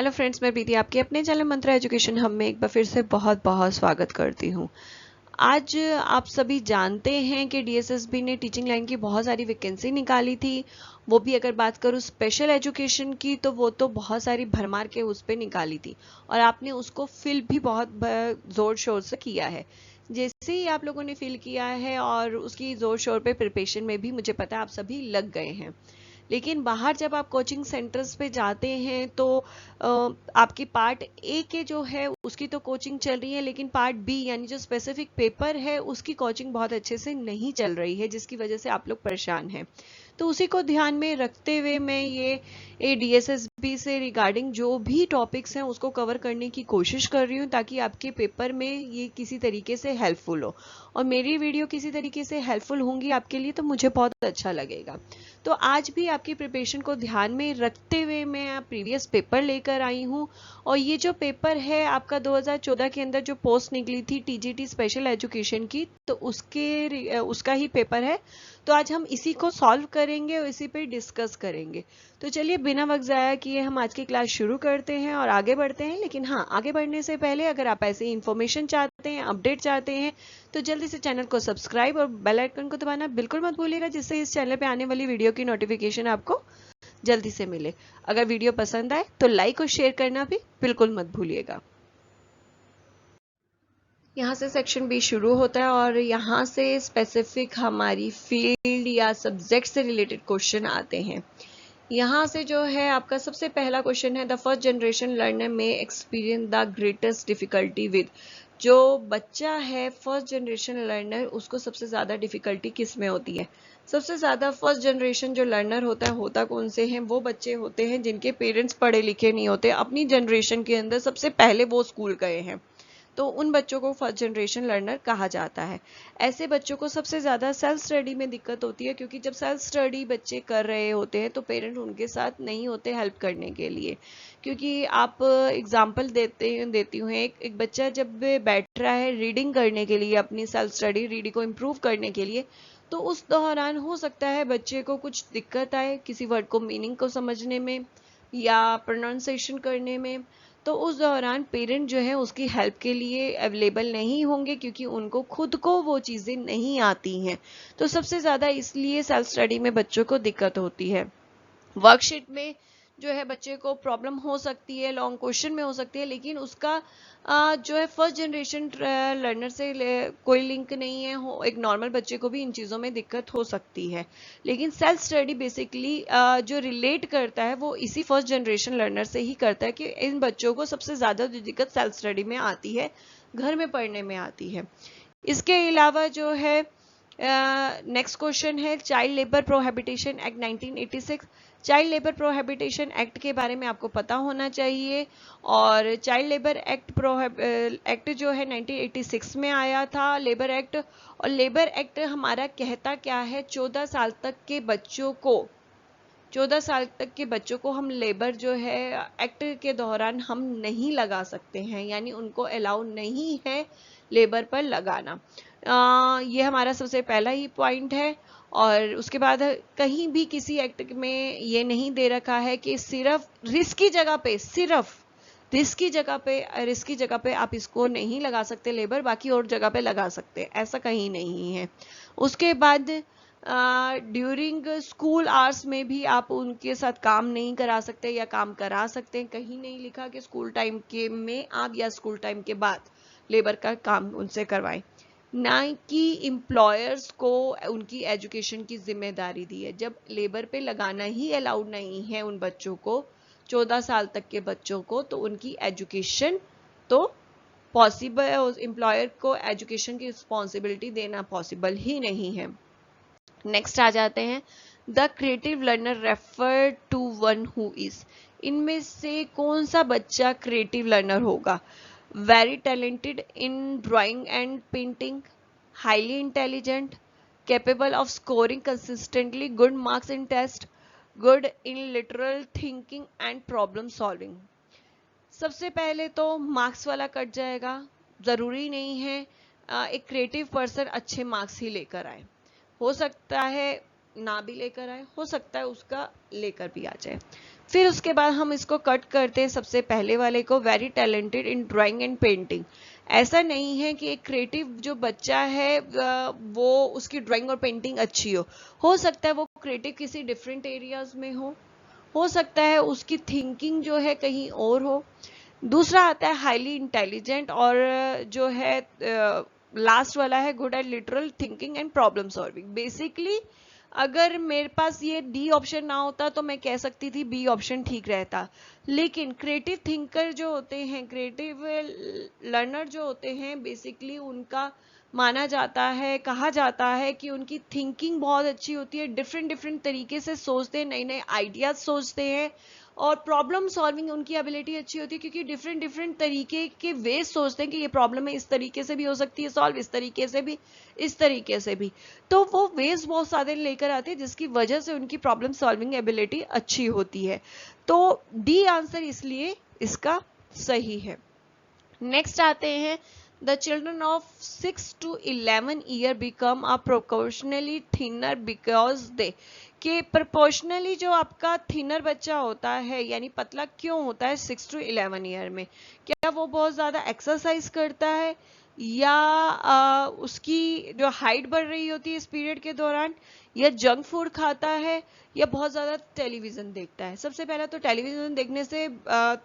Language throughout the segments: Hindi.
हेलो फ्रेंड्स, मैं प्रीति आपके अपने चैनल मंत्रा एजुकेशन हम में एक बार फिर से बहुत बहुत स्वागत करती हूँ। आज आप सभी जानते हैं कि डीएसएसबी ने टीचिंग लाइन की बहुत सारी वैकेंसी निकाली थी। वो भी अगर बात करूँ स्पेशल एजुकेशन की तो वो तो बहुत सारी भरमार के उस पर निकाली थी और आपने उसको फिल भी बहुत ज़ोर शोर से किया है। जैसे ही आप लोगों ने फिल किया है और उसकी ज़ोर शोर पे प्रिपरेशन में भी मुझे पता है आप सभी लग गए हैं, लेकिन बाहर जब आप कोचिंग सेंटर्स पे जाते हैं तो आपकी पार्ट ए के जो है उसकी तो कोचिंग चल रही है, लेकिन पार्ट बी यानी जो स्पेसिफिक पेपर है उसकी कोचिंग बहुत अच्छे से नहीं चल रही है, जिसकी वजह से आप लोग परेशान हैं। तो उसी को ध्यान में रखते हुए मैं ये डीएसएसबी से रिगार्डिंग जो भी टॉपिक्स हैं उसको कवर करने की कोशिश कर रही हूँ ताकि आपके पेपर में ये किसी तरीके से हेल्पफुल हो। और मेरी वीडियो किसी तरीके से हेल्पफुल होंगी आपके लिए तो मुझे बहुत अच्छा लगेगा। तो आज भी आपकी प्रिपरेशन को ध्यान में रखते हुए मैं प्रीवियस पेपर लेकर आई हूँ। और ये जो पेपर है आपका 2014 के अंदर जो पोस्ट निकली थी टीजीटी स्पेशल एजुकेशन की, तो उसका ही पेपर है। तो आज हम इसी को सॉल्व करेंगे और इसी पे डिस्कस करेंगे। तो चलिए बिना वक्त ज़ाया किए हम आज की क्लास शुरू करते हैं और आगे बढ़ते हैं। लेकिन हाँ, आगे बढ़ने से पहले अगर आप ऐसे इन्फॉर्मेशन चाहते हैं, अपडेट चाहते हैं, तो जल्दी से चैनल को सब्सक्राइब और बेल आइकन को दबाना बिल्कुल मत भूलिएगा, जिससे इस चैनल पे आने वाली वीडियो की नोटिफिकेशन आपको जल्दी से मिले। अगर वीडियो पसंद आए तो लाइक और शेयर करना भी बिल्कुल मत भूलिएगा। यहाँ से सेक्शन बी शुरू होता है और यहाँ से स्पेसिफिक हमारी फील्ड या सब्जेक्ट से रिलेटेड क्वेश्चन आते हैं। यहाँ से जो है आपका सबसे पहला क्वेश्चन है, द फर्स्ट जनरेशन लर्नर में experience the greatest difficulty with. जो बच्चा है फर्स्ट जनरेशन लर्नर, उसको सबसे ज़्यादा डिफिकल्टी किस में होती है? सबसे ज़्यादा फर्स्ट जनरेशन जो लर्नर होता कौन से हैं? वो बच्चे होते हैं जिनके पेरेंट्स पढ़े लिखे नहीं होते, अपनी जनरेशन के अंदर सबसे पहले वो स्कूल गए हैं, तो उन बच्चों को फर्स्ट जनरेशन लर्नर कहा जाता है। ऐसे बच्चों को सबसे ज़्यादा सेल्फ स्टडी में दिक्कत होती है, क्योंकि जब सेल्फ स्टडी बच्चे कर रहे होते हैं तो पेरेंट उनके साथ नहीं होते हेल्प करने के लिए। क्योंकि आप एग्जाम्पल देती हूँ, एक बच्चा जब बैठ रहा है रीडिंग करने के लिए, अपनी सेल्फ स्टडी रीडिंग को इम्प्रूव करने के लिए, तो उस दौरान हो सकता है बच्चे को कुछ दिक्कत आए किसी वर्ड को मीनिंग को समझने में या प्रोनाउंसिएशन करने में। तो उस दौरान पेरेंट जो है उसकी हेल्प के लिए अवेलेबल नहीं होंगे, क्योंकि उनको खुद को वो चीज़ें नहीं आती हैं। तो सबसे ज़्यादा इसलिए सेल्फ स्टडी में बच्चों को दिक्कत होती है। वर्कशीट में जो है बच्चे को प्रॉब्लम हो सकती है, लॉन्ग क्वेश्चन में हो सकती है, लेकिन उसका जो है फर्स्ट जनरेशन लर्नर से कोई लिंक नहीं है। एक नॉर्मल बच्चे को भी इन चीज़ों में दिक्कत हो सकती है, लेकिन सेल्फ स्टडी बेसिकली जो रिलेट करता है वो इसी फर्स्ट जनरेशन लर्नर से ही करता है कि इन बच्चों को सबसे ज़्यादा जो दिक्कत सेल्फ स्टडी में आती है, घर में पढ़ने में आती है। इसके अलावा जो है नेक्स्ट क्वेश्चन है, child labour प्रोहिबिटेशन act 1986। Child labour प्रोहिबिटेशन act के बारे में आपको पता होना चाहिए। और चाइल्ड लेबर एक्ट जो है 1986 में आया था, लेबर एक्ट। और लेबर एक्ट हमारा कहता क्या है, 14 साल तक के बच्चों को 14 साल तक के बच्चों को हम लेबर जो है एक्ट के दौरान हम नहीं लगा सकते हैं, यानी उनको अलाउ नहीं है लेबर पर लगाना। ये हमारा सबसे पहला ही पॉइंट है। और उसके बाद कहीं भी किसी एक्ट में ये नहीं दे रखा है कि सिर्फ रिस्की जगह पे आप इसको नहीं लगा सकते लेबर, बाकी और जगह पे लगा सकते हैं, ऐसा कहीं नहीं है। उसके बाद ड्यूरिंग स्कूल आवर्स में भी आप उनके साथ काम नहीं करा सकते या काम करा सकते हैं। कहीं नहीं लिखा कि स्कूल टाइम के में आप या स्कूल टाइम के बाद लेबर का काम उनसे करवाएं। ना कि एम्प्लॉयर्स को उनकी एजुकेशन की जिम्मेदारी दी है। जब लेबर पे लगाना ही अलाउड नहीं है उन बच्चों को, 14 साल तक के बच्चों को, तो उनकी एजुकेशन तो पॉसिबल, एम्प्लॉयर को एजुकेशन की रिस्पॉन्सिबिलिटी देना पॉसिबल ही नहीं है। नेक्स्ट आ जाते हैं, the creative learner refer to one who is. इनमें से कौन सा बच्चा क्रिएटिव लर्नर होगा? Very talented in drawing and painting, highly intelligent, capable of scoring consistently good marks in test, good in literal thinking and problem solving। सबसे पहले तो मार्क्स वाला कट जाएगा, ज़रूरी नहीं है एक क्रिएटिव पर्सन अच्छे मार्क्स ही लेकर आए। हो सकता है ना भी लेकर आए, हो सकता है उसका लेकर भी आ जाए। फिर उसके बाद हम इसको कट करते हैं सबसे पहले वाले को, very talented in drawing and painting. ऐसा नहीं है कि एक क्रिएटिव जो बच्चा है वो उसकी ड्राइंग और पेंटिंग अच्छी हो सकता है वो क्रिएटिव किसी डिफरेंट एरियाज में हो सकता है उसकी थिंकिंग जो है कहीं और हो। दूसरा आता है हाईली इंटेलिजेंट, और जो है लास्ट वाला है good at literal thinking and problem solving. Basically अगर मेरे पास ये डी ऑप्शन ना होता तो मैं कह सकती थी बी ऑप्शन ठीक रहता, लेकिन क्रिएटिव थिंकर जो होते हैं, क्रिएटिव लर्नर जो होते हैं, बेसिकली उनका माना जाता है, कहा जाता है कि उनकी थिंकिंग बहुत अच्छी होती है, डिफरेंट डिफरेंट तरीके से सोचते हैं, नए नए आइडियाज सोचते हैं, और प्रॉब्लम सॉल्विंग उनकी एबिलिटी अच्छी होती है क्योंकि डिफरेंट डिफरेंट तरीके के वे सोचते हैं कि ये प्रॉब्लम है, इस तरीके से भी हो सकती है सॉल्व, इस तरीके से भी, इस तरीके से भी। तो वो वेज बहुत सारे लेकर आते हैं जिसकी वजह से उनकी प्रॉब्लम सॉल्विंग एबिलिटी अच्छी होती है। तो डी आंसर इसलिए इसका सही है। नेक्स्ट आते हैं, the children of 6 to 11 year become a proportionally thinner because they, कि प्रोपोर्शनली जो आपका थिनर बच्चा होता है यानी पतला क्यों होता है 6 to 11 ईयर में? क्या वो बहुत ज्यादा एक्सरसाइज करता है, या उसकी जो हाइट बढ़ रही होती है इस पीरियड के दौरान, या जंक फूड खाता है, या बहुत ज्यादा टेलीविजन देखता है? सबसे पहला तो टेलीविजन देखने से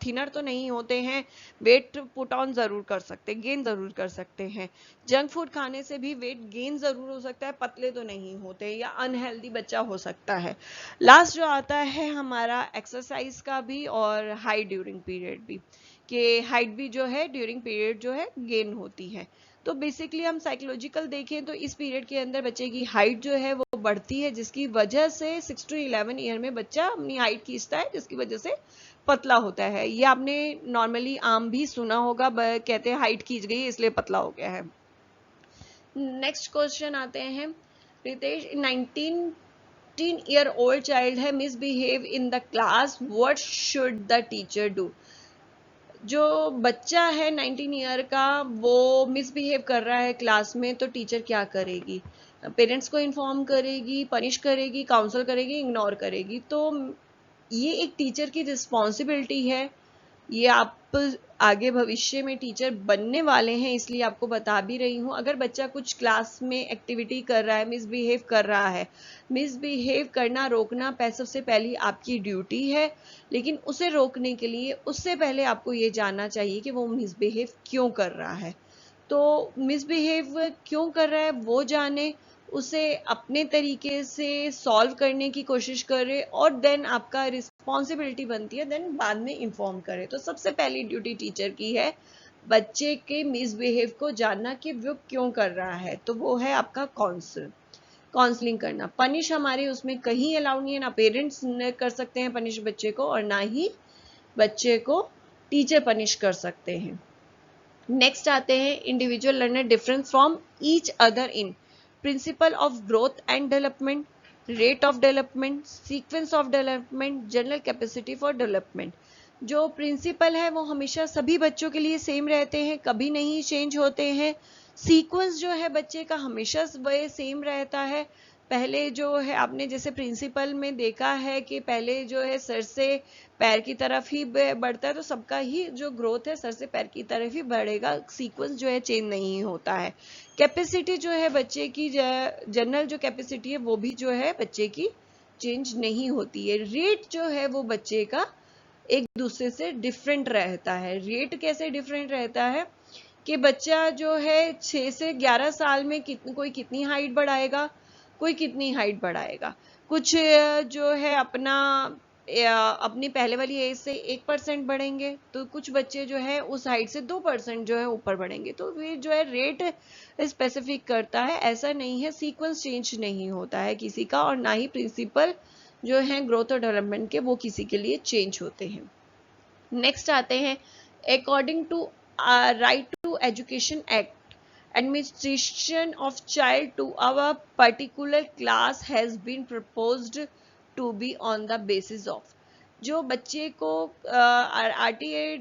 थिनर तो नहीं होते हैं, वेट पुट ऑन जरूर कर सकते हैं, गेन जरूर कर सकते हैं। जंक फूड खाने से भी वेट गेन जरूर हो सकता है, पतले तो नहीं होते, या अनहेल्दी बच्चा हो सकता है। लास्ट जो आता है हमारा एक्सरसाइज का भी और हाइट ड्यूरिंग पीरियड भी, कि हाइट भी जो है ड्यूरिंग पीरियड जो है गेन होती है। तो बेसिकली हम साइकोलॉजिकल देखें तो इस पीरियड के अंदर बच्चे की हाइट जो है वो बढ़ती है, जिसकी वजह से 6 to 11 ईयर में बच्चा अपनी हाइट खींचता है, जिसकी वजह से पतला होता है। ये आपने नॉर्मली आम भी सुना होगा, कहते हैं हाइट खींच गई इसलिए पतला हो गया है। नेक्स्ट क्वेश्चन आते हैं, रितेश 19-year-old चाइल्ड है misbehave in the class, what should the teacher do? जो बच्चा है 19 ईयर का वो मिसबिहेव कर रहा है क्लास में, तो टीचर क्या करेगी? पेरेंट्स को इन्फॉर्म करेगी, पनिश करेगी, काउंसल करेगी, इग्नोर करेगी? तो ये एक टीचर की रिस्पॉन्सिबिलिटी है। ये आप आगे भविष्य में टीचर बनने वाले हैं इसलिए आपको बता भी रही हूँ। अगर बच्चा कुछ क्लास में एक्टिविटी कर रहा है, मिसबिहेव कर रहा है, मिसबिहेव करना रोकना सबसे पहली आपकी ड्यूटी है, लेकिन उसे रोकने के लिए उससे पहले आपको ये जानना चाहिए कि वो मिसबिहेव क्यों कर रहा है। तो मिसबिहेव क्यों कर रहा है वो जाने, उसे अपने तरीके से सॉल्व करने की कोशिश करे, और देन आपका रिस्पॉन्सिबिलिटी बनती है देन बाद में इन्फॉर्म करे। तो सबसे पहली ड्यूटी टीचर की है बच्चे के मिसबिहेव को जानना कि वो क्यों कर रहा है, तो वो है आपका काउंसलिंग करना। पनिश हमारे उसमें कहीं अलाउड नहीं है, ना पेरेंट्स कर सकते हैं पनिश बच्चे को, और ना ही बच्चे को टीचर पनिश कर सकते हैं। नेक्स्ट आते हैं, individual learner difference from each other in principle of growth and development, rate of development, sequence of development, general capacity for development. जो प्रिंसिपल है वो हमेशा सभी बच्चों के लिए सेम रहते हैं, कभी नहीं चेंज होते हैं। सीक्वेंस जो है बच्चे का हमेशा वह सेम रहता है। पहले जो है आपने जैसे प्रिंसिपल में देखा है कि पहले जो है सर से पैर की तरफ ही बढ़ता है, तो सबका ही जो ग्रोथ है सर से पैर की तरफ ही बढ़ेगा, सीक्वेंस जो है चेंज नहीं होता है। कैपेसिटी जो है बच्चे की, जनरल जो कैपेसिटी है वो भी जो है बच्चे की चेंज नहीं होती है। रेट जो है वो बच्चे का एक दूसरे से डिफरेंट रहता है। रेट कैसे डिफरेंट रहता है कि बच्चा जो है 6 से 11 साल में कोई कितनी हाइट बढ़ाएगा, कोई कितनी हाइट बढ़ाएगा। कुछ जो है अपनी पहले वाली एज से 1% बढ़ेंगे, तो कुछ बच्चे जो है उस हाइट से 2% जो है ऊपर बढ़ेंगे। तो ये जो है रेट स्पेसिफिक करता है, ऐसा नहीं है, सीक्वेंस चेंज नहीं होता है किसी का, और ना ही प्रिंसिपल जो है ग्रोथ और डेवलपमेंट के वो किसी के लिए चेंज होते हैं। नेक्स्ट आते हैं, according to right to education act, administration of child to our particular class has been proposed to be on the basis of, जो बच्चे को RTA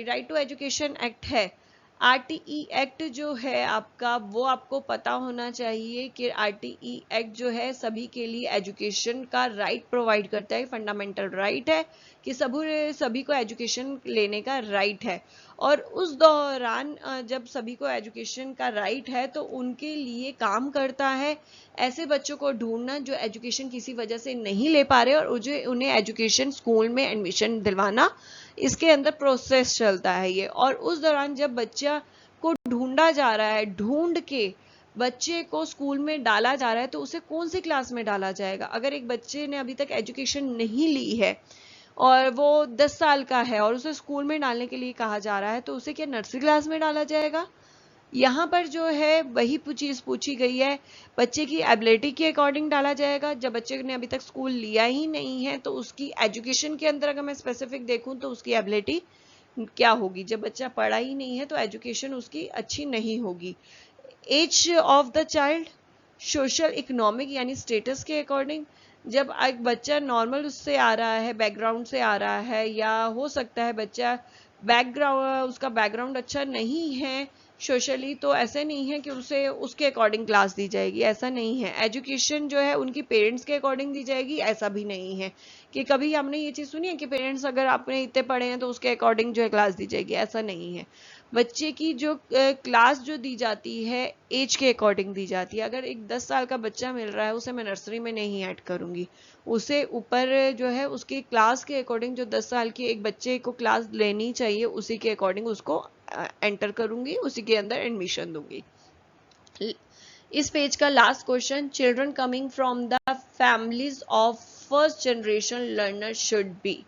right to education act है, RTE एक्ट जो है आपका, वो आपको पता होना चाहिए कि RTE एक्ट जो है सभी के लिए एजुकेशन का राइट प्रोवाइड करता है, फंडामेंटल राइट है कि सभी को एजुकेशन लेने का राइट है। और उस दौरान जब सभी को एजुकेशन का राइट है तो उनके लिए काम करता है ऐसे बच्चों को ढूंढना जो एजुकेशन किसी वजह से नहीं ले पा रहे और उन्हें एजुकेशन स्कूल में एडमिशन दिलवाना, इसके अंदर प्रोसेस चलता है ये। और उस दौरान जब बच्चा को ढूंढा जा रहा है, ढूंढ के बच्चे को स्कूल में डाला जा रहा है, तो उसे कौन सी क्लास में डाला जाएगा। अगर एक बच्चे ने अभी तक एजुकेशन नहीं ली है और वो 10 साल का है और उसे स्कूल में डालने के लिए कहा जा रहा है, तो उसे क्या नर्सरी क्लास में डाला जाएगा। यहाँ पर जो है वही चीज पूछी गई है, बच्चे की एबिलिटी के अकॉर्डिंग डाला जाएगा। जब बच्चे ने अभी तक स्कूल लिया ही नहीं है तो उसकी एजुकेशन के अंदर अगर मैं स्पेसिफिक देखूं तो उसकी एबिलिटी क्या होगी। जब बच्चा पढ़ा ही नहीं है तो एजुकेशन उसकी अच्छी नहीं होगी। Age of the child, social economic यानी स्टेटस के अकॉर्डिंग, जब एक बच्चा नॉर्मल उससे आ रहा है, बैकग्राउंड से आ रहा है, या हो सकता है बच्चा उसका बैकग्राउंड अच्छा नहीं है सोशली, तो ऐसे नहीं है कि उसे उसके अकॉर्डिंग क्लास दी जाएगी, ऐसा नहीं है। एजुकेशन जो है उनकी पेरेंट्स के अकॉर्डिंग दी जाएगी, ऐसा भी नहीं है कि कभी हमने ये चीज सुनी है कि पेरेंट्स अगर आपने इतने पढ़े हैं तो उसके अकॉर्डिंग जो है क्लास दी जाएगी, ऐसा नहीं है। बच्चे की जो क्लास जो दी जाती है एज के अकॉर्डिंग दी जाती है। अगर एक 10 साल का बच्चा मिल रहा है उसे मैं नर्सरी में नहीं ऐड करूंगी, उसे ऊपर जो है उसकी क्लास के अकॉर्डिंग, जो 10 साल के एक बच्चे को क्लास लेनी चाहिए उसी के अकॉर्डिंग उसको एंटर करूंगी, उसी के अंदर एडमिशन दूंगी। इस पेज का last question, children coming from the families of first generation learner should be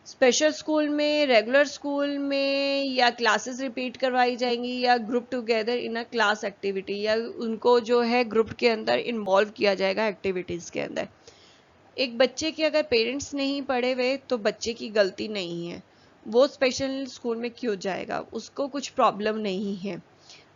special school में, रेगुलर स्कूल में, या क्लासेस रिपीट करवाई जाएंगी, या group together in a class activity, या उनको जो है ग्रुप के अंदर इन्वॉल्व किया जाएगा एक्टिविटीज के अंदर। एक बच्चे के अगर पेरेंट्स नहीं पढ़े हुए तो बच्चे की गलती नहीं है, वो स्पेशल स्कूल में क्यों जाएगा, उसको कुछ प्रॉब्लम नहीं है।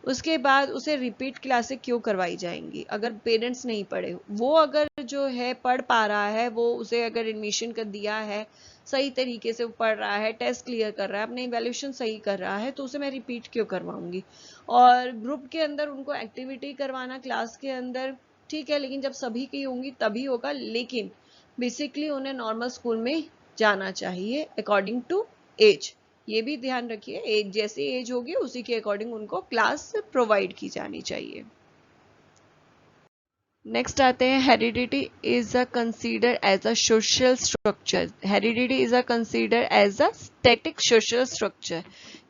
उसके बाद उसे रिपीट क्लासें क्यों करवाई जाएंगी अगर पेरेंट्स नहीं पढ़े। वो अगर जो है पढ़ पा रहा है, वो उसे अगर एडमिशन कर दिया है, सही तरीके से वो पढ़ रहा है, टेस्ट क्लियर कर रहा है, अपने इवैल्यूएशन सही कर रहा है, तो उसे मैं रिपीट क्यों करवाऊंगी। और ग्रुप के अंदर उनको एक्टिविटी करवाना क्लास के अंदर ठीक है, लेकिन जब सभी की होंगी तभी होगा, लेकिन बेसिकली उन्हें नॉर्मल स्कूल में जाना चाहिए अकॉर्डिंग टू एज। ये भी ध्यान रखिए, एक जैसी एज होगी उसी के अकॉर्डिंग उनको क्लास प्रोवाइड की जानी चाहिए। नेक्स्ट आते हैं, heredity is a consider as a social structure. Heredity is a consider as a static social structure,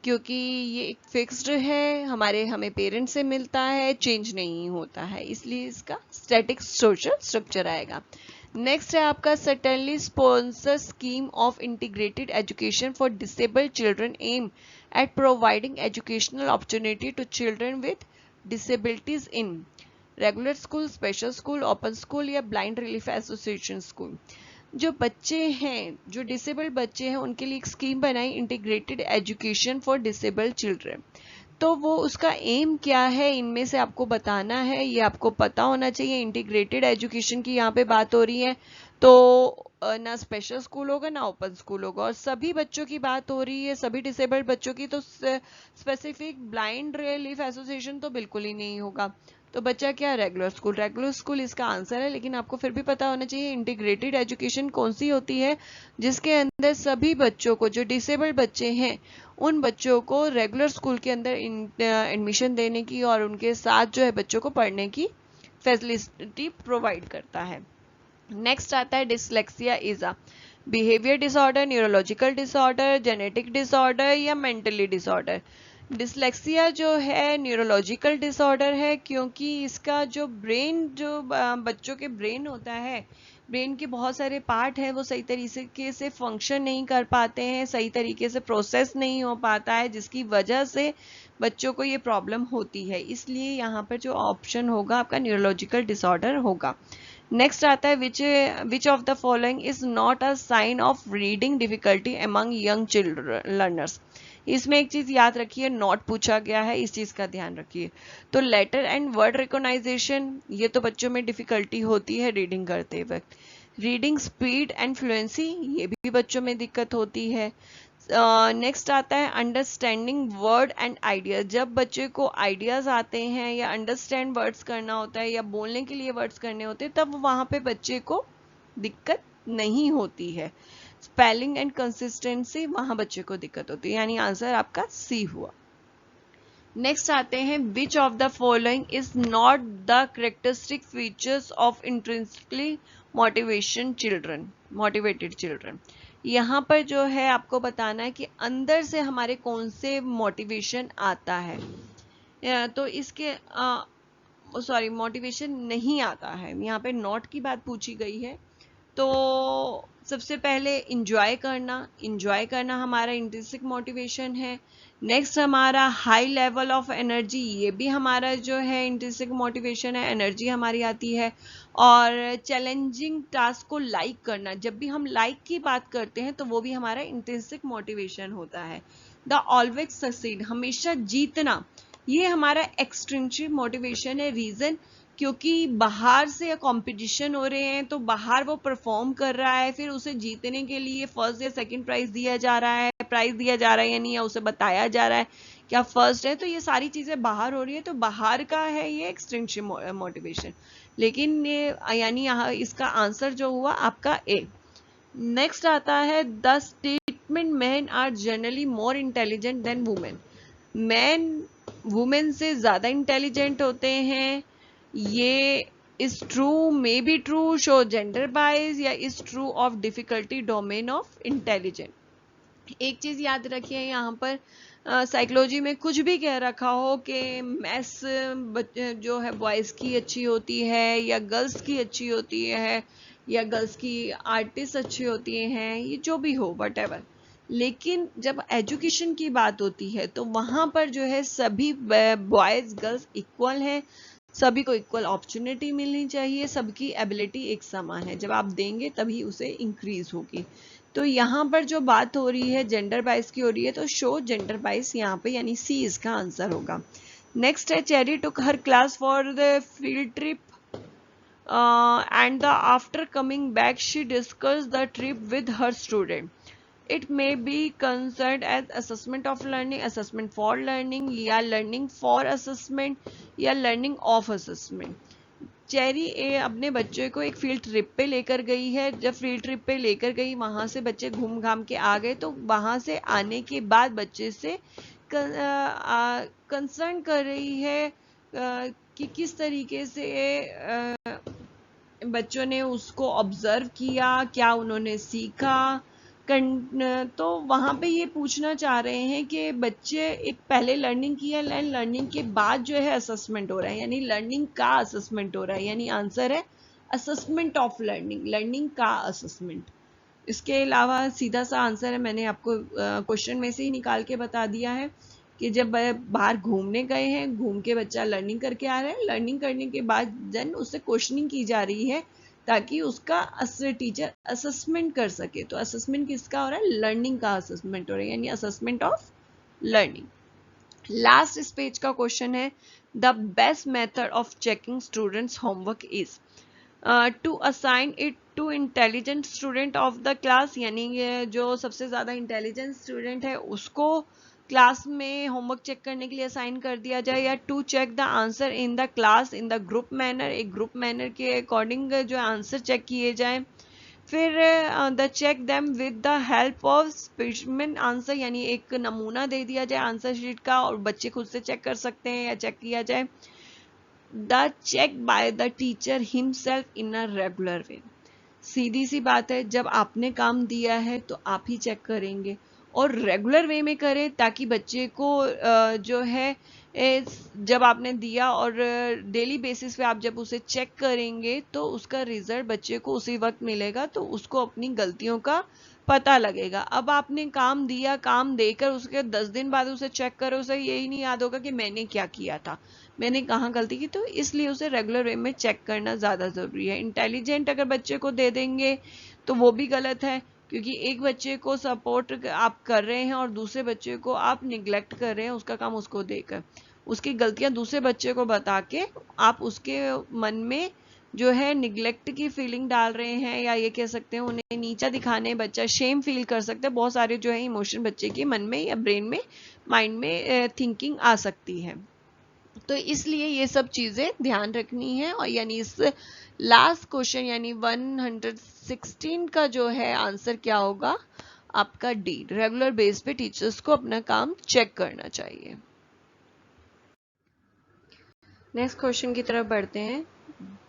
क्योंकि ये एक फिक्स्ड है, हमें पेरेंट्स से मिलता है, चेंज नहीं होता है, इसलिए इसका स्टैटिक सोशल स्ट्रक्चर आएगा। नेक्स्ट है आपका, certainly sponsor scheme of integrated education for disabled children aim at providing educational opportunity to children with disabilities in regular school, special school, open school या ब्लाइंड रिलीफ एसोसिएशन स्कूल। जो बच्चे हैं, जो डिसेबल्ड बच्चे हैं, उनके लिए एक स्कीम बनाई, integrated education for disabled children. तो वो उसका एम क्या है इनमें से आपको बताना है, ये आपको पता होना चाहिए। इंटीग्रेटेड एजुकेशन की यहाँ पे बात हो रही है, तो ना स्पेशल स्कूल होगा ना ओपन स्कूल होगा, और सभी बच्चों की बात हो रही है, सभी डिसेबल्ड बच्चों की, तो स्पेसिफिक ब्लाइंड रिलीफ एसोसिएशन तो बिल्कुल ही नहीं होगा। तो बच्चा क्या, रेगुलर स्कूल इसका आंसर है। लेकिन आपको फिर भी पता होना चाहिए इंटीग्रेटेड एजुकेशन कौन सी होती है, जिसके अंदर सभी बच्चों को, जो डिसेबल्ड बच्चे हैं उन बच्चों को रेगुलर स्कूल के अंदर एडमिशन देने की और उनके साथ जो है बच्चों को पढ़ने की फैसिलिटी प्रोवाइड करता है। नेक्स्ट आता है, dyslexia is a behaviour disorder, neurological disorder, genetic disorder या मेंटली डिसऑर्डर। डिसलेक्सिया जो है न्यूरोलॉजिकल डिसऑर्डर है, क्योंकि इसका जो ब्रेन, जो बच्चों के ब्रेन होता है, ब्रेन के बहुत सारे पार्ट हैं, वो सही तरीके से फंक्शन नहीं कर पाते हैं, सही तरीके से प्रोसेस नहीं हो पाता है, जिसकी वजह से बच्चों को ये प्रॉब्लम होती है। इसलिए यहाँ पर जो ऑप्शन होगा आपका न्यूरोलॉजिकल डिसऑर्डर होगा। नेक्स्ट आता है, which of the following is not a sign of reading difficulty among young children learners. इसमें एक चीज याद रखिए, नॉट पूछा गया है, इस चीज का ध्यान रखिए। तो लेटर एंड वर्ड रिकॉग्नाइजेशन, ये तो बच्चों में डिफिकल्टी होती है रीडिंग करते वक्त। रीडिंग स्पीड एंड फ्लुएंसी, ये भी बच्चों में दिक्कत होती है। नेक्स्ट आता है अंडरस्टैंडिंग वर्ड एंड आइडिया। जब बच्चे को आइडियाज आते हैं या अंडरस्टैंड वर्ड्स करना होता है या बोलने के लिए वर्ड्स करने होते हैं, तब वहां पे बच्चे को दिक्कत नहीं होती है। स्पेलिंग एंड कंसिस्टेंसी, वहां बच्चे को दिक्कत होती है, यानी आंसर आपका सी हुआ। नेक्स्ट आते हैं, विच of the following is not the characteristic features of intrinsically motivated children. यहाँ पर जो है आपको बताना है कि अंदर से हमारे कौन से मोटिवेशन आता है। तो इसके मोटिवेशन नहीं आता है। यहाँ पे नॉट की बात पूछी गई है। तो सबसे पहले इंजॉय करना हमारा इंट्रिंसिक मोटिवेशन है। नेक्स्ट हमारा हाई लेवल ऑफ एनर्जी, ये भी हमारा जो है इंट्रिंसिक मोटिवेशन है, एनर्जी हमारी आती है। और चैलेंजिंग टास्क को लाइक करना, जब भी हम लाइक की बात करते हैं तो वो भी हमारा इंट्रिंसिक मोटिवेशन होता है। द ऑलवेज सक्सीड, हमेशा जीतना, ये हमारा एक्सट्रिंसिक मोटिवेशन है। रीजन, क्योंकि बाहर से कंपटीशन हो रहे हैं, तो बाहर वो परफॉर्म कर रहा है, फिर उसे जीतने के लिए फर्स्ट या सेकंड प्राइज दिया जा रहा है, यानी या उसे बताया जा रहा है कि आप फर्स्ट है, तो ये सारी चीजें बाहर हो रही है, तो बाहर का है ये एक्सट्रिंसिक मोटिवेशन। लेकिन ये यानी यहाँ इसका आंसर जो हुआ आपका ए। नेक्स्ट आता है, the statement man are generally more intelligent than women. Man women से ज्यादा इंटेलिजेंट होते हैं, ये is true, may be true, show gender bias, या is true of difficulty domain of intelligent. एक चीज याद रखिए, यहाँ पर साइकोलॉजी में कुछ भी कह रखा हो कि मैथ्स जो है बॉयज की अच्छी होती है या गर्ल्स की अच्छी होती है या गर्ल्स की आर्टिस्ट अच्छी होती हैं, ये जो भी हो व्हाटएवर, लेकिन जब एजुकेशन की बात होती है तो वहां पर जो है सभी बॉयज गर्ल्स इक्वल हैं, सभी को इक्वल अपॉर्चुनिटी मिलनी चाहिए, सबकी एबिलिटी एक समान है, जब आप देंगे तभी उसे इंक्रीज होगी। तो यहाँ पर जो बात हो रही है जेंडर बाइस की हो रही है, तो शो जेंडर बाइस यहाँ पे यानी सी इसका आंसर होगा। नेक्स्ट है, cherry took her class for the field trip and after coming back she discussed the trip with her student. It may be concerned as assessment of learning, assessment for learning, या learning for assessment, या learning of assessment। चेरी अपने बच्चे को एक फील्ड ट्रिप पे लेकर गई है। जब फील्ड ट्रिप पे लेकर गई, वहां से बच्चे घूम घाम के आ गए, तो वहां से आने के बाद बच्चे से कंसर्न कर रही है कि किस तरीके से बच्चों ने उसको ऑब्जर्व किया, क्या उन्होंने सीखा। तो वहां पे ये पूछना चाह रहे हैं कि बच्चे एक पहले लर्निंग किया, लर्निंग के बाद जो है असेसमेंट हो रहा है, यानी लर्निंग का असेसमेंट हो रहा है, यानी आंसर है असेसमेंट ऑफ लर्निंग, लर्निंग का असेसमेंट। इसके अलावा सीधा सा आंसर है, मैंने आपको क्वेश्चन में से ही निकाल के बता दिया है कि जब बाहर घूमने गए हैं, घूम के बच्चा लर्निंग करके आ रहा है, लर्निंग करने के बाद देन उससे क्वेश्चनिंग की जा रही है ताकि उसका टीचर असेसमेंट कर सके। तो असेसमेंट किसका हो रहा है? लर्निंग का असेसमेंट हो रहा है, यानी असेसमेंट ऑफ लर्निंग। लास्ट इस पेज का क्वेश्चन है, the best method of checking students homework is to assign it to intelligent student of the class, यानी जो सबसे ज्यादा इंटेलिजेंट स्टूडेंट है उसको क्लास में होमवर्क चेक करने के लिए असाइन कर दिया जाए, या to check the answer in the class in the group manner, एक ग्रुप मैनर के अकॉर्डिंग जो आंसर चेक किए जाए। फिर the check them with the help of specimen answer, यानी एक नमूना दे दिया जाए आंसर शीट का और बच्चे खुद से चेक कर सकते हैं या चेक किया जाए। The check by the teacher himself in a regular way, सीधी सी बात है, जब आपने काम दिया है तो आप ही चेक करेंगे और रेगुलर वे में करें, ताकि बच्चे को जो है जब आपने दिया और डेली बेसिस पे आप जब उसे चेक करेंगे तो उसका रिजल्ट बच्चे को उसी वक्त मिलेगा, तो उसको अपनी गलतियों का पता लगेगा। अब आपने काम दिया, काम देकर उसके 10 दिन बाद उसे चेक करो, उसे यही नहीं याद होगा कि मैंने क्या किया था, मैंने कहाँ गलती की, तो इसलिए उसे रेगुलर वे में चेक करना ज्यादा जरूरी है। इंटेलिजेंट अगर बच्चे को दे देंगे तो वो भी गलत है, क्योंकि एक बच्चे को सपोर्ट आप कर रहे हैं और दूसरे बच्चे को आप निग्लेक्ट कर रहे हैं, उसका काम उसको देकर, उसकी गलतियां दूसरे बच्चे को बता के आप उसके मन में जो है निग्लेक्ट की फीलिंग डाल रहे हैं, या ये कह सकते हैं उन्हें नीचा दिखाने, बच्चा शेम फील कर सकता है। बहुत सारे जो है इमोशन बच्चे के मन में या ब्रेन में, माइंड में थिंकिंग आ सकती है। तो इसलिए ये सब चीजें ध्यान रखनी है। और यानी इस लास्ट क्वेश्चन यानी 116 का जो है आंसर क्या होगा आपका डी, रेगुलर बेस पे टीचर्स को अपना काम चेक करना चाहिए। नेक्स्ट क्वेश्चन की तरफ बढ़ते हैं।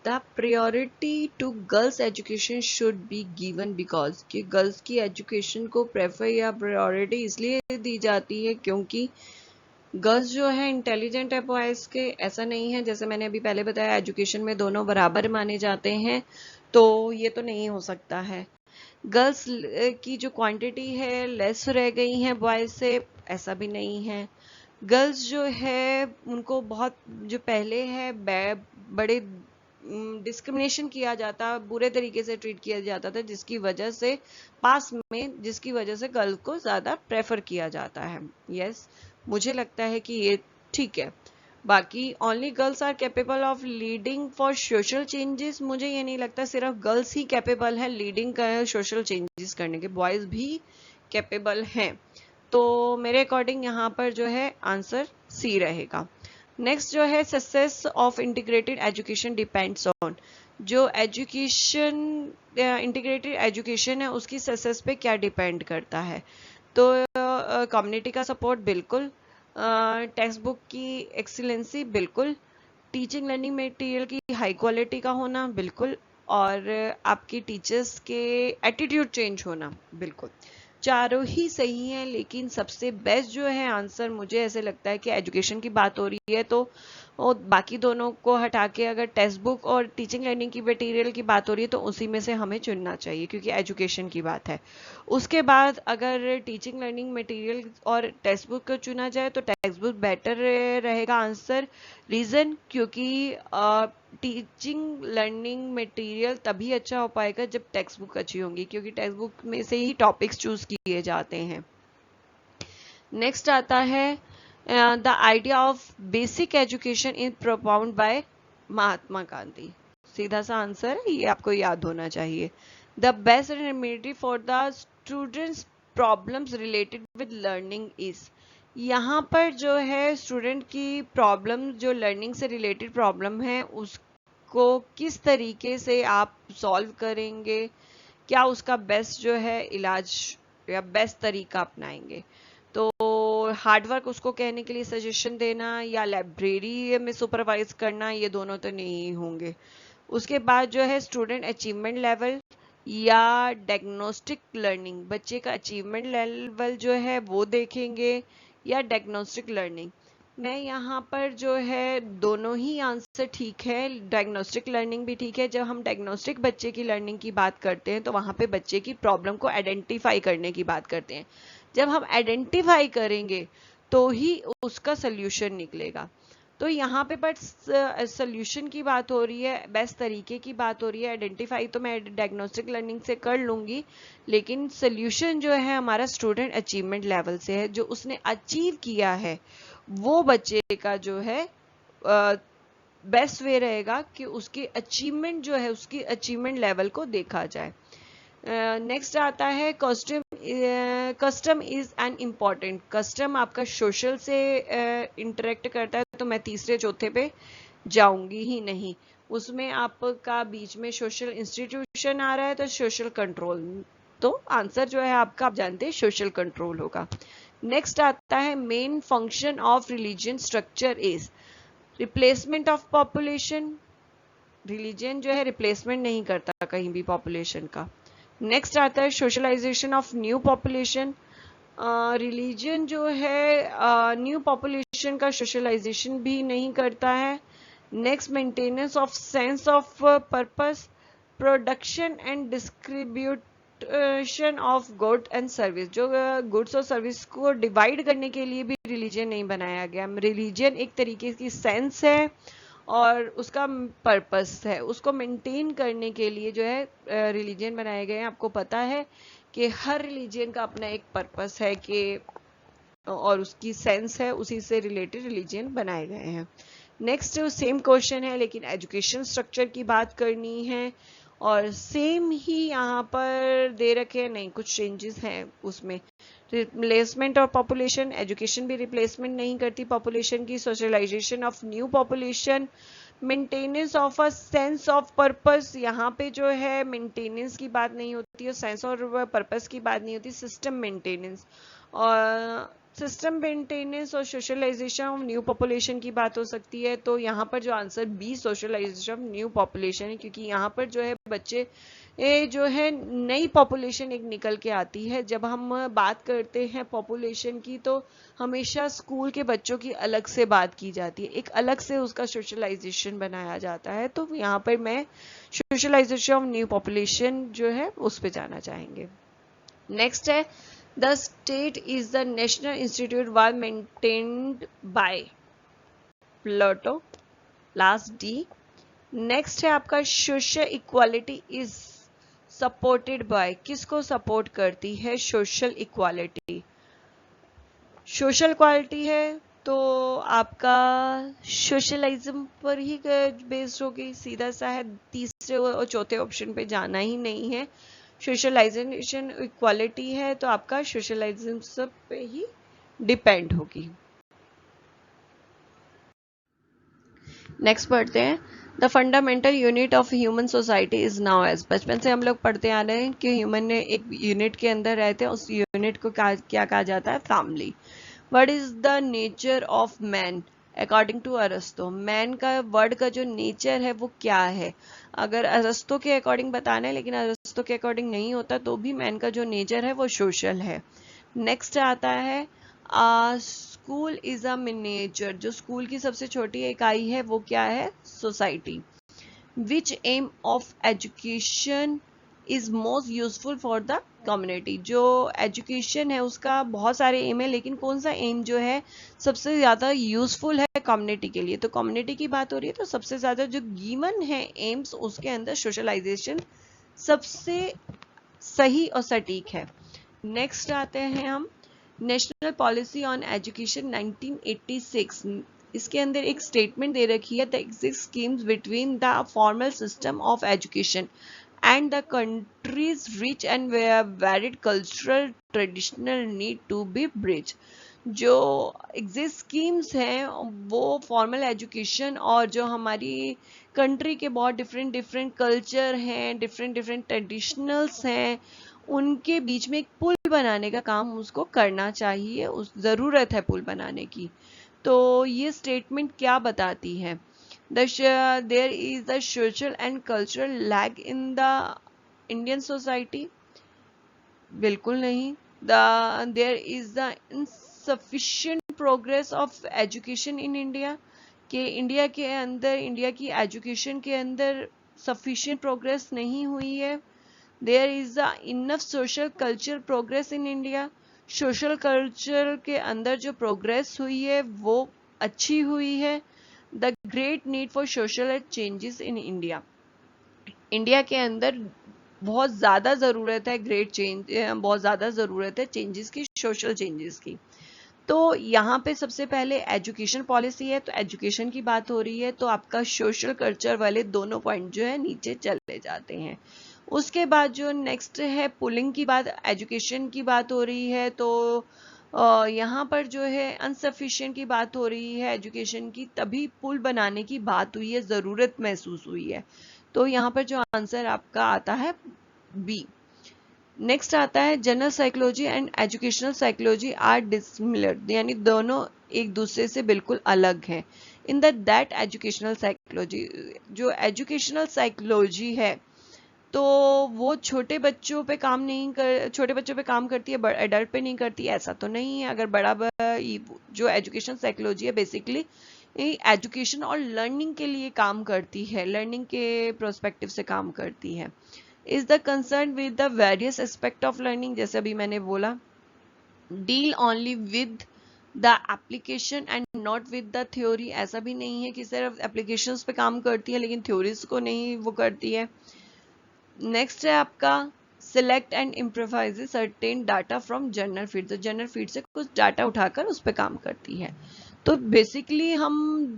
The priority to girls education should be given because, कि गर्ल्स की एजुकेशन को प्रेफर या प्रायोरिटी इसलिए दी जाती है क्योंकि गर्ल्स जो है इंटेलिजेंट है बॉयज के, ऐसा नहीं है। जैसे मैंने अभी पहले बताया एजुकेशन में दोनों बराबर माने जाते हैं, तो ये तो नहीं हो सकता है। गर्ल्स की जो क्वांटिटी है लेस रह गई है बॉयज से, ऐसा भी नहीं है। गर्ल्स जो है उनको बहुत जो पहले है बड़े डिस्क्रिमिनेशन किया जाता, बुरे तरीके से ट्रीट किया जाता था, जिसकी वजह से पास में जिसकी वजह से गर्ल्स को ज्यादा प्रेफर किया जाता है। यस, मुझे लगता है कि ये ठीक है। बाकी only girls are capable of leading for social changes, मुझे ये नहीं लगता सिर्फ गर्ल्स ही कैपेबल है लीडिंग सोशल चेंजेस करने के, बॉयज भी कैपेबल हैं। तो मेरे अकॉर्डिंग यहाँ पर जो है आंसर सी रहेगा। नेक्स्ट जो है success of integrated education depends on, जो एजुकेशन इंटीग्रेटेड एजुकेशन है उसकी सक्सेस पे क्या डिपेंड करता है। तो कम्युनिटी का सपोर्ट बिल्कुल, टेक्स्ट बुक की एक्सीलेंसी बिल्कुल, टीचिंग लर्निंग मटेरियल की हाई क्वालिटी का होना बिल्कुल, और आपकी टीचर्स के एटीट्यूड चेंज होना बिल्कुल। चारों ही सही है, लेकिन सबसे बेस्ट जो है आंसर मुझे ऐसे लगता है कि एजुकेशन की बात हो रही है तो और बाकी दोनों को हटा के अगर टेक्स्ट बुक और टीचिंग लर्निंग की मटेरियल की बात हो रही है तो उसी में से हमें चुनना चाहिए क्योंकि एजुकेशन की बात है। उसके बाद अगर टीचिंग लर्निंग मटेरियल और टेक्स्ट बुक को चुना जाए तो टेक्स्ट बुक बेटर रहेगा आंसर। रीजन, क्योंकि टीचिंग लर्निंग मटेरियल तभी अच्छा हो पाएगा जब टेक्स्ट बुक अच्छी होंगी, क्योंकि टेक्स्ट बुक में से ही टॉपिक्स चूज किए जाते हैं। नेक्स्ट आता है the idea of basic education is propound by Mahatma Gandhi. सीधा सा आंसर है, ये आपको याद होना चाहिए। The best remedy for the students problems related with learning is, यहाँ पर जो है स्टूडेंट की प्रॉब्लम जो लर्निंग से रिलेटेड प्रॉब्लम है उसको किस तरीके से आप सॉल्व करेंगे, क्या उसका बेस्ट जो है इलाज या बेस्ट तरीका अपनाएंगे। तो हार्डवर्क उसको कहने के लिए सजेशन देना या लाइब्रेरी में सुपरवाइज करना, ये दोनों तो नहीं होंगे। उसके बाद जो है स्टूडेंट अचीवमेंट लेवल या डायग्नोस्टिक लर्निंग, बच्चे का अचीवमेंट लेवल जो है वो देखेंगे या डायग्नोस्टिक लर्निंग। मैं यहाँ पर जो है दोनों ही आंसर ठीक है, डायग्नोस्टिक लर्निंग भी ठीक है। जब हम डायग्नोस्टिक बच्चे की लर्निंग की बात करते हैं तो वहाँ पे बच्चे की प्रॉब्लम को आइडेंटिफाई करने की बात करते हैं। जब हम आइडेंटिफाई करेंगे तो ही उसका सोल्यूशन निकलेगा। तो यहाँ पे बट सोल्यूशन की बात हो रही है, बेस्ट तरीके की बात हो रही है। आइडेंटिफाई तो मैं डायग्नोस्टिक लर्निंग से कर लूंगी, लेकिन सोल्यूशन जो है हमारा स्टूडेंट अचीवमेंट लेवल से है, जो उसने अचीव किया है वो बच्चे का जो है बेस्ट वे रहेगा कि उसकी अचीवमेंट जो है उसकी अचीवमेंट लेवल को देखा जाए। नेक्स्ट आता है custom is an important, custom आपका सोशल से इंटरेक्ट करता है, तो मैं तीसरे चौथे पे जाऊंगी ही नहीं। उसमें आपका बीच में सोशल इंस्टीट्यूशन आ रहा है तो सोशल कंट्रोल, तो आंसर जो है आपका आप जानते हैं सोशल कंट्रोल होगा। नेक्स्ट आता है main function of religion structure is replacement of population, religion जो है रिप्लेसमेंट नहीं करता कहीं भी पॉपुलेशन का। नेक्स्ट आता है socialization of new population, religion जो है न्यू पॉपुलेशन का सोशलाइजेशन भी नहीं करता है। Next maintenance of sense of purpose, production and distribution of good and service, जो गुड्स और सर्विस को डिवाइड करने के लिए भी रिलीजन नहीं बनाया गया। रिलीजन एक तरीके की सेंस है और उसका पर्पस है, उसको मेंटेन करने के लिए जो है रिलीजन बनाए गए हैं। आपको पता है कि हर रिलीजन का अपना एक पर्पस है कि और उसकी सेंस है, उसी से रिलेटेड रिलीजन बनाए गए हैं। नेक्स्ट सेम क्वेश्चन है लेकिन एजुकेशन स्ट्रक्चर की बात करनी है और सेम ही यहाँ पर दे रखे हैं, नहीं कुछ चेंजेस हैं उसमें। रिप्लेसमेंट और पॉपुलेशन, एजुकेशन भी रिप्लेसमेंट नहीं करती पॉपुलेशन की। Socialization of new population, maintenance of a sense of purpose, यहाँ पे जो है मेंटेनेंस की बात नहीं होती है, सेंस और पर्पस की बात नहीं होती, सिस्टम मेंटेनेंस। और सिस्टम मेंटेनेंस और सोशलाइजेशन ऑफ न्यू पॉपुलेशन की बात हो सकती है। तो यहाँ पर जो answer B socialization of new population है, क्योंकि यहाँ पर जो है बच्चे जो है नई पॉपुलेशन एक निकल के आती है। जब हम बात करते हैं पॉपुलेशन की तो हमेशा स्कूल के बच्चों की अलग से बात की जाती है, एक अलग से उसका सोशलाइजेशन बनाया जाता है। तो यहाँ पर मैं सोशलाइजेशन ऑफ न्यू पॉपुलेशन जो है उस पर जाना चाहेंगे। नेक्स्ट है the state is the national institute was maintained by Plato, last D. Next है आपका social equality is supported by, किसको सपोर्ट करती है सोशल इक्वालिटी? सोशल इक्वालिटी है तो आपका सोशलिज्म पर ही बेस्ड होगी, सीधा सा है, तीसरे और चौथे ऑप्शन पे जाना ही नहीं है। सोशलाइजेशन इक्वालिटी है तो आपका सोशलाइज्म सब पे ही डिपेंड होगी। नेक्स्ट पढ़ते हैं the fundamental unit of human society is now as. बचपन से हम लोग पढ़ते आ रहे हैं कि ह्यूमन ने एक यूनिट के अंदर रहते हैं, उस यूनिट को क्या कहा जाता है? Family. What is the nature of man according to अरस्तु? मैन का वर्ड का जो नेचर है वो क्या है? अगर अरस्तु के अकॉर्डिंग बताना है, लेकिन अरस्तु के अकॉर्डिंग नहीं होता तो भी मैन का जो नेचर है वो सोशल है। नेक्स्ट आता है स्कूल इज अ मिनिएचर, जो स्कूल की सबसे छोटी इकाई है वो क्या है? Society. Which aim of education is most useful for the community? जो एजुकेशन है उसका बहुत सारे एम है, लेकिन कौन सा एम जो है सबसे ज्यादा यूजफुल है कम्युनिटी के लिए? तो कम्युनिटी की बात हो रही है तो सबसे ज्यादा जो गिवन है एम्स उसके अंदर सोशलाइजेशन सबसे सही और सटीक है। नेक्स्ट आते हैं हम नेशनल पॉलिसी ऑन एजुकेशन 1986। इसके अंदर एक स्टेटमेंट दे रखी है the exist schemes between the formal system of education and the country's rich and varied cultural traditional need to be bridged। जो एग्जिस्ट स्कीम्स हैं वो फॉर्मल एजुकेशन और जो हमारी कंट्री के बहुत डिफरेंट कल्चर हैं, डिफरेंट ट्रेडिशनल्स हैं, उनके बीच में एक पुल बनाने का काम उसको करना चाहिए, उस ज़रूरत है पुल बनाने की। तो ये स्टेटमेंट क्या बताती है? there is the social and cultural lag in the Indian society? बिल्कुल नहीं। there is the insufficient progress of education in India, कि इंडिया के अंदर इंडिया की एजुकेशन के अंदर sufficient progress नहीं हुई है। there is the enough social culture progress in India, social culture के अंदर जो प्रोग्रेस हुई है वो अच्छी हुई है। The great need for social changes in India, India के अंदर बहुत ज़्यादा ज़रूरत है ग्रेट चेंज, बहुत ज़्यादा ज़रूरत है चेंजेस की, सोशल चेंजेस की। तो यहाँ पे सबसे पहले एजुकेशन पॉलिसी है तो एजुकेशन की बात हो रही है तो आपका सोशल कल्चर वाले दोनों पॉइंट जो है नीचे चले जाते हैं। उसके बाद जो नेक्स्ट है पुलिंग की बात, एजुकेशन की बात हो रही है तो यहाँ पर जो है अनसफिशिएंट की बात हो रही है एजुकेशन की, तभी पुल बनाने की बात हुई है, ज़रूरत महसूस हुई है। तो यहाँ पर जो आंसर आपका आता है बी। नेक्स्ट आता है general psychology and educational psychology are dissimilar, यानी दोनों एक दूसरे से बिल्कुल अलग हैं। इन दैट एजुकेशनल साइकोलॉजी, जो एजुकेशनल साइकोलॉजी है तो वो छोटे बच्चों पे काम करती है, एडल्ट पे नहीं करती, ऐसा तो नहीं है। अगर जो एजुकेशन साइकोलॉजी है बेसिकली एजुकेशन और लर्निंग के लिए काम करती है, लर्निंग के प्रोस्पेक्टिव से काम करती है। Is the concern with the various aspect of learning, जैसे अभी मैंने बोला, deal only with the application and not with the theory, ऐसा भी नहीं है कि सिर्फ एप्लीकेशंस पे काम करती है लेकिन थ्योरीज को नहीं वो करती है। नेक्स्ट है आपका select and improvise certain data from journal feed, तो जर्नल फीड से कुछ डाटा उठाकर उस पर काम करती है। तो बेसिकली हम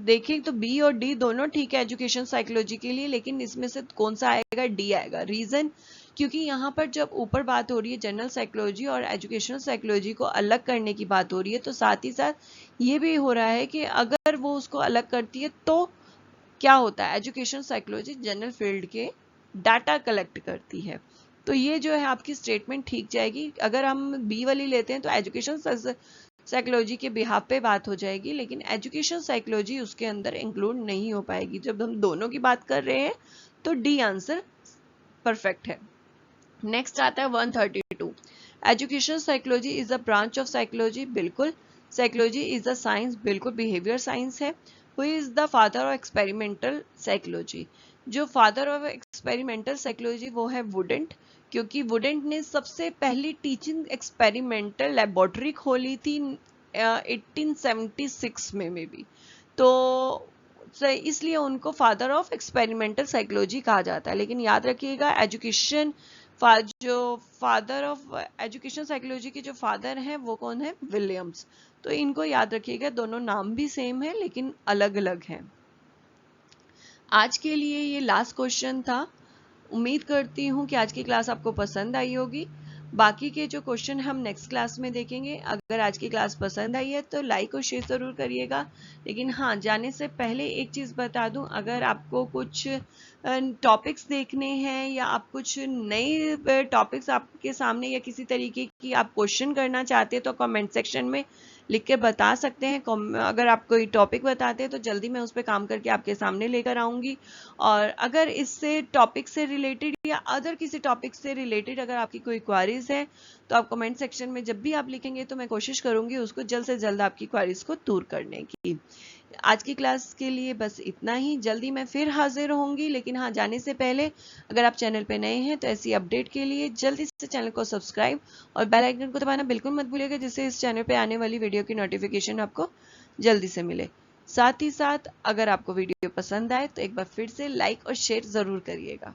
देखें तो बी और डी दोनों ठीक है एजुकेशन साइकोलॉजी के लिए, लेकिन इसमें से कौन सा आएगा? डी आएगा। रीजन, क्योंकि यहाँ पर जब ऊपर बात हो रही है जनरल साइकोलॉजी और एजुकेशनल साइकोलॉजी को अलग करने की बात हो रही है, तो साथ ही साथ ये भी हो रहा है कि अगर वो उसको अलग करती है तो क्या होता है, एजुकेशन साइकोलॉजी जनरल फील्ड के डाटा कलेक्ट करती है। तो ये जो है आपकी स्टेटमेंट ठीक जाएगी। अगर हम बी वाली लेते हैं तो एजुकेशन साइकोलॉजी के बिहाफ पे बात हो जाएगी, लेकिन एजुकेशन साइकोलॉजी उसके अंदर इंक्लूड नहीं हो पाएगी। जब हम दोनों की बात कर रहे हैं तो डी आंसर परफेक्ट है। नेक्स्ट आता है 132, education psychology is a branch of psychology. बिल्कुल। Psychology is a science. बिल्कुल, बिहेवियर साइंस है। Who is the father of experimental psychology? जो फादर ऑफ एक्सपेरिमेंटल साइकोलॉजी वो है वुडेंट, क्योंकि वुडेंट ने सबसे पहली टीचिंग एक्सपेरिमेंटल लेबोरेटरी खोली थी 1876 में मे बी, तो इसलिए उनको फादर ऑफ एक्सपेरिमेंटल साइकोलॉजी कहा जाता है। लेकिन याद रखिएगा एजुकेशन जो फादर ऑफ एजुकेशन साइकोलॉजी के जो फादर हैं वो कौन है? विलियम्स। तो इनको याद रखिएगा, दोनों नाम भी सेम है लेकिन अलग अलग हैं। आज के लिए ये लास्ट क्वेश्चन था। उम्मीद करती हूँ कि आज की क्लास आपको पसंद आई होगी। बाकी के जो क्वेश्चन हम नेक्स्ट क्लास में देखेंगे। अगर आज की क्लास पसंद आई है तो लाइक और शेयर ज़रूर करिएगा। लेकिन हाँ, जाने से पहले एक चीज़ बता दूं, अगर आपको कुछ टॉपिक्स देखने हैं या आप कुछ नए टॉपिक्स आपके सामने या किसी तरीके की आप क्वेश्चन करना चाहते हैं तो कमेंट सेक्शन में लिख के बता सकते हैं। अगर आप कोई टॉपिक बताते हैं तो जल्दी मैं उस पर काम करके आपके सामने लेकर आऊँगी। और अगर इससे टॉपिक से रिलेटेड या अदर किसी टॉपिक से रिलेटेड अगर आपकी कोई क्वारीज है तो आप कमेंट सेक्शन में जब भी आप लिखेंगे तो मैं कोशिश करूंगी उसको जल्द से जल्द आपकी क्वारीज को दूर करने की। आज की क्लास के लिए बस इतना ही। जल्दी मैं फिर हाजिर होंगी, लेकिन हाँ, जाने से पहले अगर आप चैनल पे नए हैं तो ऐसी अपडेट के लिए जल्दी से चैनल को सब्सक्राइब और बेल आइकन को दबाना बिल्कुल मत भूलिएगा, जिससे इस चैनल पे आने वाली वीडियो की नोटिफिकेशन आपको जल्दी से मिले। साथ ही साथ अगर आपको वीडियो पसंद आए तो एक बार फिर से लाइक और शेयर ज़रूर करिएगा।